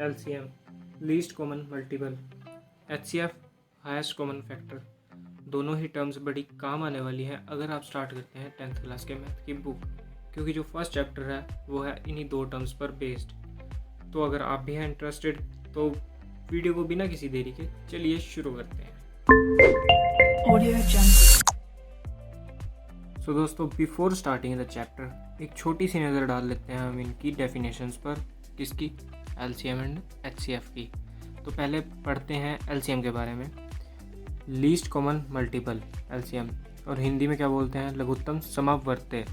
LCM least common multiple, HCF highest common factor, दोनों ही terms बड़ी काम आने वाली हैं अगर आप स्टार्ट करते हैं 10th क्लास के मैथ की बुक, क्योंकि जो फर्स्ट चैप्टर है वो है इन्हीं दो टर्म्स पर बेस्ड। तो अगर आप भी हैं इंटरेस्टेड तो वीडियो को बिना किसी देरी के चलिए शुरू करते हैं। सो दोस्तों, बिफोर स्टार्टिंग द चैप्टर एक छोटी सी नज़र डाल लेते हैं हम इनकी डेफिनेशंस पर, किसकी, LCM एंड HCF की। तो पहले पढ़ते हैं LCM के बारे में। लीस्ट कॉमन मल्टीपल LCM, और हिंदी में क्या बोलते हैं, लघुत्तम समावर्त्य।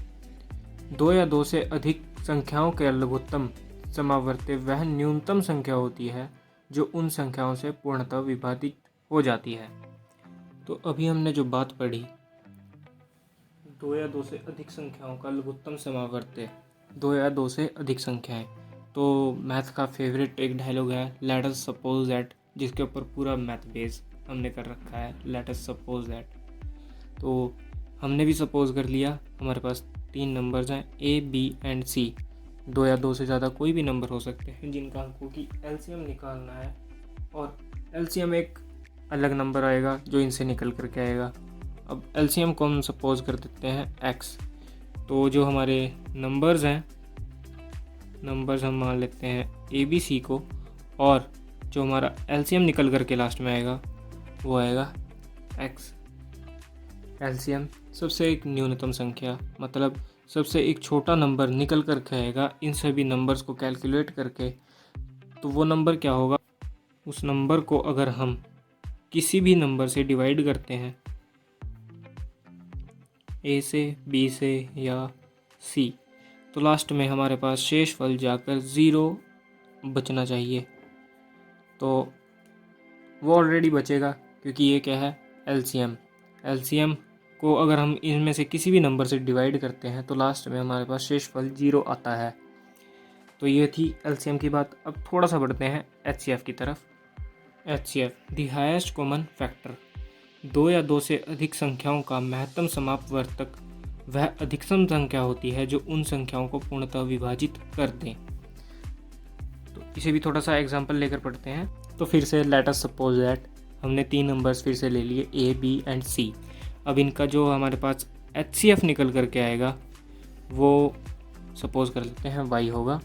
दो या दो से अधिक संख्याओं के लघुत्तम समावर्त्य वह न्यूनतम संख्या होती है जो उन संख्याओं से पूर्णतः विभाजित हो जाती है। तो अभी हमने जो बात पढ़ी, दो या दो से अधिक संख्याओं का लघुत्तम समावर्त्य, दो या दो से अधिक संख्याएं। तो मैथ का फेवरेट एक डायलॉग है, लेट अस सपोज दैट, जिसके ऊपर पूरा मैथ बेस हमने कर रखा है, लेट अस सपोज दैट। तो हमने भी सपोज कर लिया, हमारे पास तीन नंबर्स हैं A, B एंड C। दो या दो से ज़्यादा कोई भी नंबर हो सकते हैं जिनका हमको की LCM निकालना है, और LCM एक अलग नंबर आएगा जो इनसे निकल करके आएगा। अब LCM को हम सपोज कर देते हैं X। तो जो हमारे नंबर्स हैं, नंबर्स हम मान लेते हैं ABC को, और जो हमारा LCM निकल करके लास्ट में आएगा वो आएगा X। LCM सबसे एक न्यूनतम संख्या, मतलब सबसे एक छोटा नंबर निकल करके आएगा इन सभी नंबर्स को कैलकुलेट करके। तो वो नंबर क्या होगा, उस नंबर को अगर हम किसी भी नंबर से डिवाइड करते हैं, A से, B से या C, तो लास्ट में हमारे पास शेषफल जाकर 0 बचना चाहिए। तो वो ऑलरेडी बचेगा क्योंकि ये क्या है, LCM। LCM को अगर हम इनमें से किसी भी नंबर से डिवाइड करते हैं तो लास्ट में हमारे पास शेषफल 0 आता है। तो ये थी LCM की बात। अब थोड़ा सा बढ़ते हैं HCF की तरफ। HCF the highest common factor, दो या दो से अधिक संख्याओं का महत्तम समापवर्तक वह अधिकतम संख्या होती है जो उन संख्याओं को पूर्णतः विभाजित कर दें। तो इसे भी थोड़ा सा एग्जांपल लेकर पढ़ते हैं। तो फिर से लेट अस सपोज दैट, हमने तीन नंबर्स फिर से ले लिए A, B एंड C। अब इनका जो हमारे पास HCF निकल करके आएगा वो सपोज कर लेते हैं Y होगा।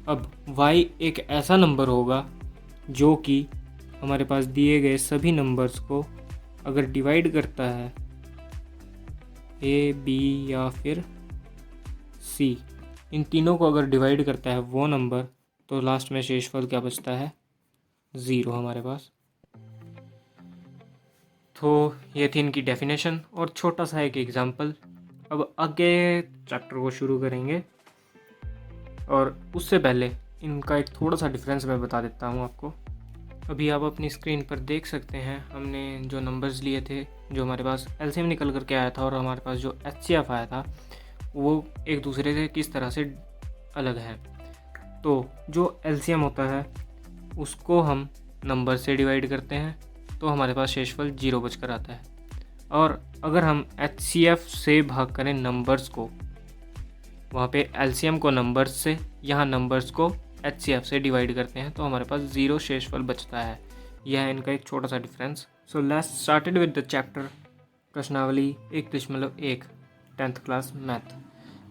अब Y एक ऐसा नंबर होगा जो कि हमारे पास दिए गए सभी नंबर्स को अगर डिवाइड करता है, A, B या फिर C, इन तीनों को अगर डिवाइड करता है वो नंबर, तो लास्ट में शेषफल क्या बचता है, 0 हमारे पास। तो ये थी इनकी डेफिनेशन और छोटा सा एक एग्जांपल। अब आगे चैप्टर को शुरू करेंगे, और उससे पहले इनका एक थोड़ा सा डिफरेंस मैं बता देता हूँ आपको। अभी आप अपनी स्क्रीन पर देख सकते हैं, हमने जो नंबर्स लिए थे, जो हमारे पास LCM निकल करके आया था और हमारे पास जो HCF आया था, वो एक दूसरे से किस तरह से अलग है। तो जो LCM होता है उसको हम नंबर से डिवाइड करते हैं तो हमारे पास शेषफल 0 बचकर आता है, और अगर हम HCF से भाग करें नंबर्स को, वहाँ पे LCM को नंबर्स से, यहाँ नंबर्स को HCF से डिवाइड करते हैं तो हमारे पास 0 शेषफल बचता है। यह है इनका एक छोटा सा difference. So let's started with the chapter प्रश्नावली 1.1 10th क्लास मैथ।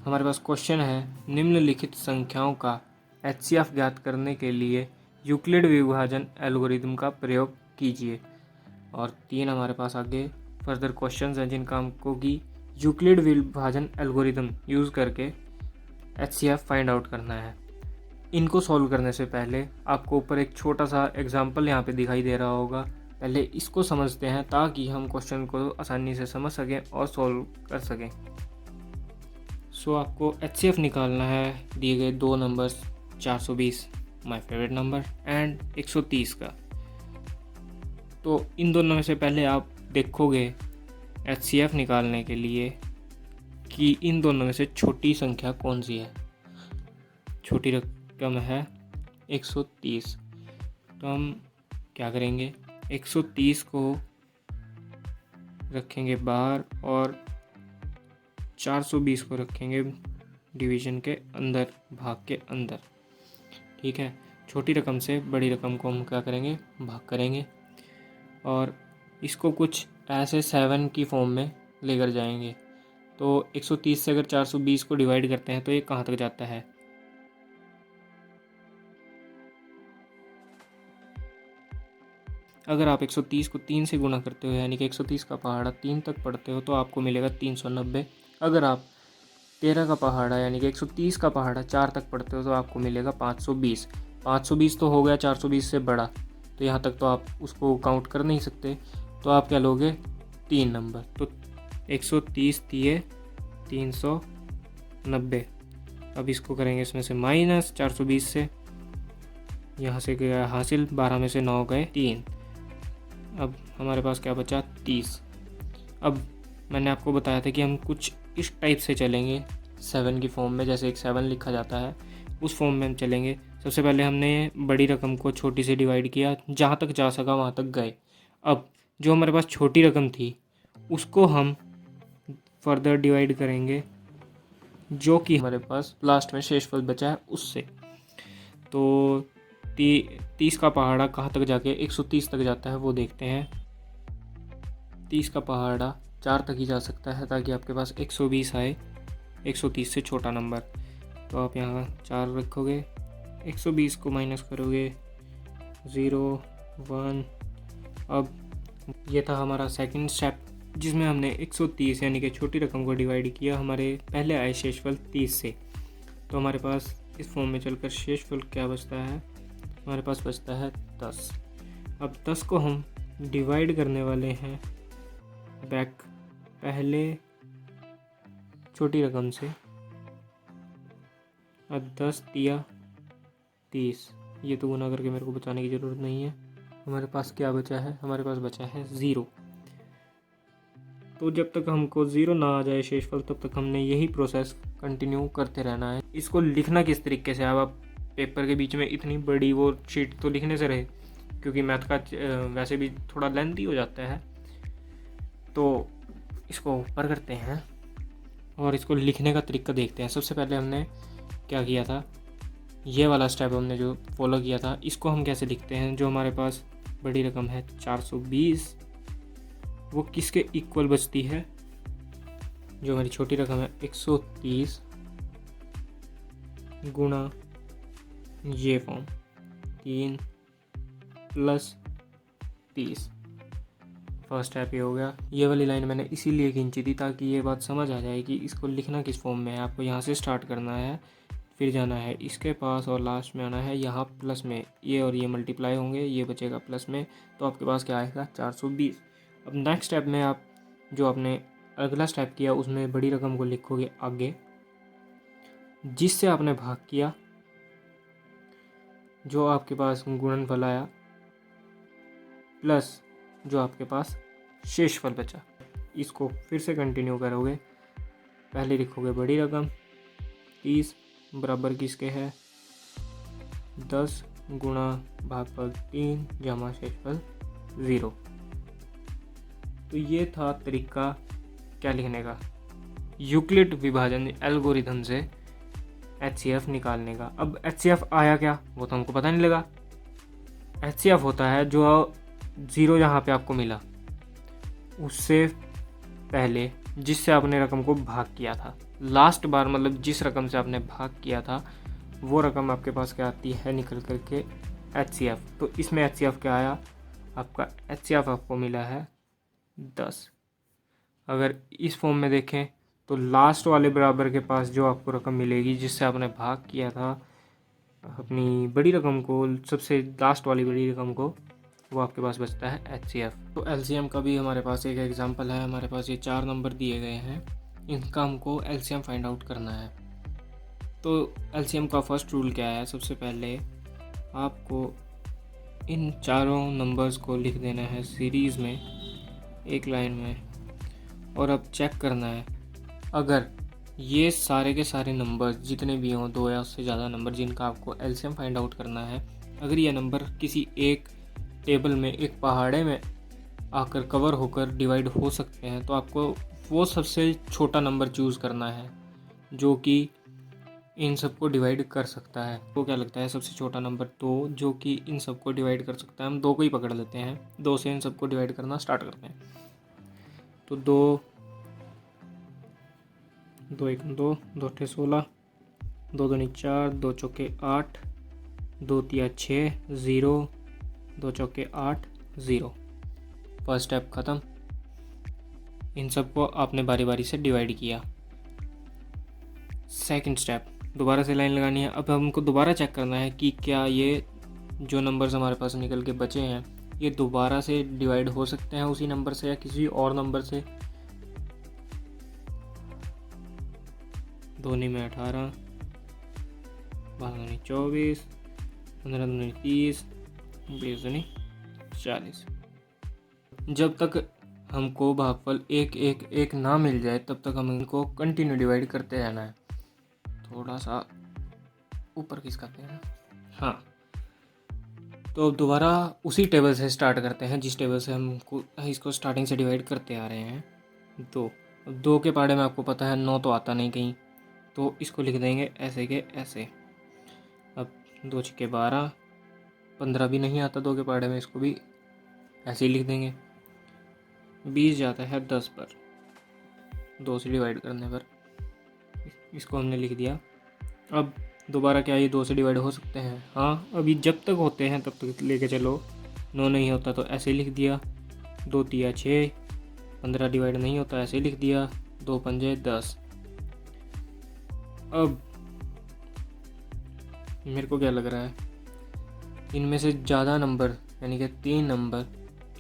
हमारे पास क्वेश्चन है, निम्नलिखित संख्याओं का HCF ज्ञात करने के लिए यूक्लिड विभाजन एल्गोरिदम का प्रयोग कीजिए। और तीन हमारे पास आगे फर्दर क्वेश्चंस हैं जिनका हमको कि यूक्लिड विभाजन एल्गोरिदम यूज़ करके HCF फाइंड आउट करना है। इनको सॉल्व करने से पहले आपको ऊपर एक छोटा सा एग्जांपल यहाँ पे दिखाई दे रहा होगा, पहले इसको समझते हैं ताकि हम क्वेश्चन को आसानी से समझ सकें और सॉल्व कर सकें। सो आपको HCF निकालना है दिए गए दो numbers 420 my favourite number and 130 का। तो इन दोनों में से पहले आप देखोगे HCF निकालने के लिए कि इन दोनों में से छोटी संख्या कौन सी है। छोटी रकम है 130। तो हम क्या करेंगे, 130 को रखेंगे बाहर और 420 को रखेंगे डिवीज़न के अंदर, भाग के अंदर। ठीक है, छोटी रकम से बड़ी रकम को हम क्या करेंगे, भाग करेंगे और इसको कुछ ऐसे 7 की फॉर्म में लेकर जाएंगे। तो 130 से अगर 420 को डिवाइड करते हैं तो ये कहाँ तक जाता है, अगर आप 130 को 3 से गुणा करते हो यानी कि 130 का पहाड़ा 3 तक पढ़ते हो तो आपको मिलेगा 390। अगर आप 13 का पहाड़ा यानी कि 130 का पहाड़ा 4 तक पढ़ते हो तो आपको मिलेगा 520। 520 तो हो गया 420 से बड़ा, तो यहाँ तक तो आप उसको काउंट कर नहीं सकते, तो आप क्या लोगे, 3 नंबर। तो 130 दिए 390। अब इसको करेंगे इसमें से माइनस 420 से, यहाँ से गया हासिल, 12 में से 9 गए 3। अब हमारे पास क्या बचा, 30। अब मैंने आपको बताया था कि हम कुछ इस टाइप से चलेंगे 7 की फॉर्म में, जैसे एक 7 लिखा जाता है उस फॉर्म में हम चलेंगे। सबसे पहले हमने बड़ी रकम को छोटी से डिवाइड किया, जहाँ तक जा सका वहाँ तक गए। अब जो हमारे पास छोटी रकम थी उसको हम फर्दर डिवाइड करेंगे, जो कि हमारे पास लास्ट में शेषफल बचा है उससे। तो 30 का पहाड़ा कहाँ तक जाके 130 तक जाता है वो देखते हैं। 30 का पहाड़ा 4 तक ही जा सकता है ताकि आपके पास 120 आए, 130 से छोटा नंबर। तो आप यहाँ 4 रखोगे, 120 को माइनस करोगे 0 1। अब ये था हमारा सेकंड स्टेप जिसमें हमने 130 यानी कि छोटी रकम को डिवाइड किया हमारे पहले आए शेषफल 30 से। तो हमारे पास इस फॉर्म में चलकर शेषफल क्या बचता है, हमारे पास बचता है 10। अब 10 को हम डिवाइड करने वाले हैं बैक पहले छोटी रकम से। अब 10 दिया 30, ये तो गुना करके मेरे को बचाने की ज़रूरत नहीं है। हमारे पास क्या बचा है, हमारे पास बचा है 0। तो जब तक हमको 0 ना आ जाए शेषफल तब तक हमने यही प्रोसेस कंटिन्यू करते रहना है। इसको लिखना किस तरीके से, अब आप पेपर के बीच में इतनी बड़ी वो शीट तो लिखने से रहे, क्योंकि मैथ का वैसे भी थोड़ा लेंथी हो जाता है। तो इसको ऊपर करते हैं और इसको लिखने का तरीका देखते हैं। सबसे पहले हमने क्या किया था, ये वाला स्टेप हमने जो फॉलो किया था, इसको हम कैसे लिखते हैं। जो हमारे पास बड़ी रकम है 420 वो किसके इक्वल बचती है, जो हमारी छोटी रकम है 130 गुणा ये फॉर्म 3 + 30। फर्स्ट स्टेप ये हो गया। ये वाली लाइन मैंने इसीलिए खींची थी ताकि ये बात समझ आ जाए कि इसको लिखना किस फॉर्म में है। आपको यहाँ से स्टार्ट करना है, फिर जाना है इसके पास और लास्ट में आना है यहाँ प्लस में। ये और ये मल्टीप्लाई होंगे, ये बचेगा प्लस में, तो आपके पास क्या आएगा 420। अब नेक्स्ट स्टेप में आप जो आपने अगला स्टेप किया उसमें बड़ी रकम को लिखोगे आगे, जिससे आपने भाग किया, जो आपके पास गुणनफल आया प्लस जो आपके पास शेषफल बचा। इसको फिर से कंटिन्यू करोगे, पहले लिखोगे बड़ी रकम 30 बराबर किसके है 10 गुणा भागफल 3 जमा शेषफल 0। तो ये था तरीका क्या लिखने का, यूक्लिड विभाजन एल्गोरिथम से HCF निकालने का। अब HCF आया क्या वो तो हमको पता नहीं लगा। HCF होता है जो 0 जहाँ पे आपको मिला उससे पहले जिससे आपने रकम को भाग किया था, लास्ट बार मतलब जिस रकम से आपने भाग किया था वो रकम आपके पास क्या आती है निकल करके HCF। तो इसमें HCF क्या आया, आपका HCF आपको मिला है 10। अगर इस फॉर्म में देखें तो लास्ट वाले बराबर के पास जो आपको रकम मिलेगी जिससे आपने भाग किया था अपनी बड़ी रकम को, सबसे लास्ट वाली बड़ी रकम को, वो आपके पास बचता है HCF। तो LCM का भी हमारे पास एक एग्जांपल है। हमारे पास ये 4 नंबर दिए गए हैं, इनका हमको LCM फाइंड आउट करना है। तो LCM का फर्स्ट रूल क्या है, सबसे पहले आपको इन चारों नंबर्स को लिख देना है सीरीज़ में एक लाइन में, और अब चेक करना है अगर ये सारे के सारे नंबर जितने भी हों, 2 या उससे ज़्यादा नंबर जिनका आपको LCM फाइंड आउट करना है, अगर ये नंबर किसी एक टेबल में एक पहाड़े में आकर कवर होकर डिवाइड हो सकते हैं तो आपको वो सबसे छोटा नंबर चूज़ करना है जो कि इन सबको डिवाइड कर सकता है। तो क्या लगता है सबसे छोटा नंबर 2 जो कि इन सबको डिवाइड कर सकता है। हम 2 को ही पकड़ लेते हैं, 2 से इन सबको डिवाइड करना स्टार्ट करते हैं। तो 2 2 1 2 2 8 16 2 2 4 2 चौके 8 2 3 6 0 2 चौके 8 0। फर्स्ट स्टेप ख़त्म। इन सबको आपने बारी बारी से डिवाइड किया। सेकंड स्टेप, दोबारा से लाइन लगानी है। अब हमको दोबारा चेक करना है कि क्या ये जो नंबर्स हमारे पास निकल के बचे हैं ये दोबारा से डिवाइड हो सकते हैं उसी नंबर से या किसी और नंबर से। 2 में 18, 12 24, 15 30, 20 40। जब तक हमको भागफल 1 1 1 ना मिल जाए तब तक हम इनको कंटिन्यू डिवाइड करते रहना है। थोड़ा सा ऊपर खिसकाते हैं। हाँ, तो अब दोबारा उसी टेबल से स्टार्ट करते हैं जिस टेबल से हमको इसको स्टार्टिंग से डिवाइड करते आ रहे हैं। 2 के पहाड़े में आपको पता है 9 तो आता नहीं कहीं, तो इसको लिख देंगे ऐसे के ऐसे। अब 2 छक्के 12, 15 भी नहीं आता 2 के पहाड़े में, इसको भी ऐसे ही लिख देंगे। 20 जाता है 10 पर, 2 से डिवाइड करने पर। इसको हमने लिख दिया। अब दोबारा क्या ये 2 से डिवाइड हो सकते हैं? हाँ, अभी जब तक होते हैं तब तक लेके चलो। 9 नहीं होता तो ऐसे लिख दिया। 2 3 6, 15 डिवाइड नहीं होता ऐसे लिख दिया। 2 5 10। अब मेरे को क्या लग रहा है, इनमें से ज़्यादा नंबर यानी कि 3 नंबर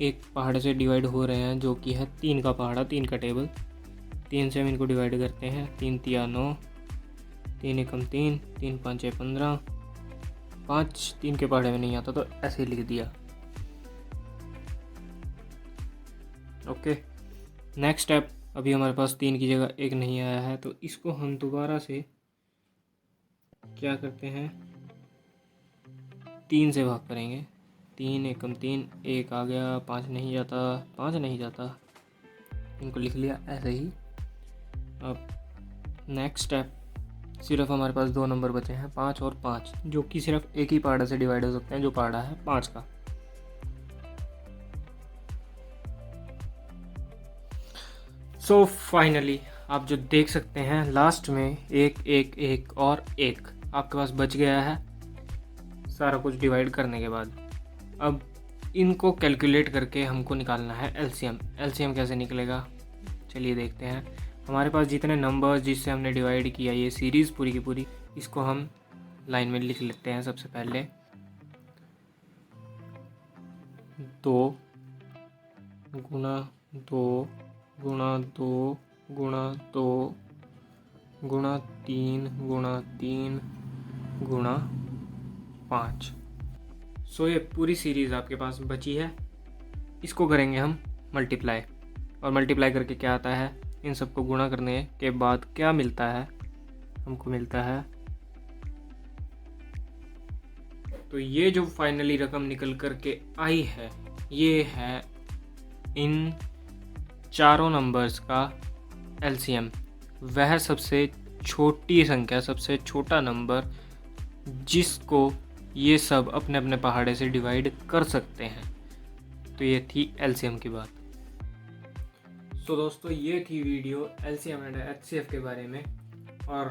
एक पहाड़ से डिवाइड हो रहे हैं जो कि है 3 का पहाड़ा, 3 का टेबल। 3 से हम इनको डिवाइड करते हैं। 3 3 9, 3 1 3, 3 5 15, 5 3 के पहाड़े में नहीं आता तो ऐसे लिख दिया। ओके, नेक्स्ट स्टेप, अभी हमारे पास 3 की जगह 1 नहीं आया है तो इसको हम दोबारा से क्या करते हैं, 3 से भाग करेंगे। 3 1 3, 1 आ गया, 5 नहीं जाता, 5 नहीं जाता, इनको लिख लिया ऐसे ही। अब नेक्स्ट स्टेप, सिर्फ हमारे पास 2 नंबर बचे हैं 5 और 5 जो कि सिर्फ एक ही पहाड़ा से डिवाइड हो सकते हैं जो पहाड़ा है 5 का। सो फाइनली आप जो देख सकते हैं लास्ट में 1 1 1 और 1 आपके पास बच गया है सारा कुछ डिवाइड करने के बाद। अब इनको कैलकुलेट करके हमको निकालना है एलसीएम। एलसीएम कैसे निकलेगा चलिए देखते हैं। हमारे पास जितने नंबर्स जिससे हमने डिवाइड किया ये सीरीज़ पूरी की पूरी, इसको हम लाइन में लिख लेते हैं। सबसे पहले 2 गुणा 2 गुणा 2 गुणा 2 गुणा 3 गुणा 3 गुणा 5। सो ये पूरी सीरीज़ आपके पास बची है। इसको करेंगे हम मल्टीप्लाई, और मल्टीप्लाई करके क्या आता है, इन सबको गुणा करने के बाद क्या मिलता है, हमको मिलता है। तो ये जो फाइनली रकम निकल कर के आई है ये है इन चारों नंबर्स का एलसीएम। वह सबसे छोटी संख्या, सबसे छोटा नंबर जिसको ये सब अपने अपने पहाड़े से डिवाइड कर सकते हैं। तो ये थी एलसीएम की बात। सो दोस्तों ये थी वीडियो एलसीएम एंड एचसीएफ के बारे में। और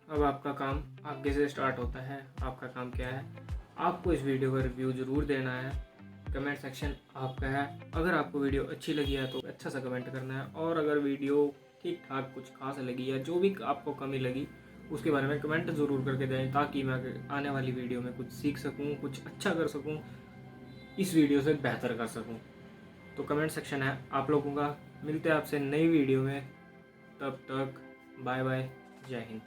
अब आपका काम आगे से स्टार्ट होता है। आपका काम क्या है, आपको इस वीडियो का रिव्यू ज़रूर देना है। कमेंट सेक्शन आपका है। अगर आपको वीडियो अच्छी लगी है तो अच्छा सा कमेंट करना है, और अगर वीडियो ठीक ठाक कुछ खास लगी या जो भी आपको कमी लगी उसके बारे में कमेंट ज़रूर करके दें, ताकि मैं आने वाली वीडियो में कुछ सीख सकूं, कुछ अच्छा कर सकूं, इस वीडियो से बेहतर कर सकूं। तो कमेंट सेक्शन है आप लोगों का। मिलते हैं आपसे नई वीडियो में, तब तक बाय बाय, जय हिंद।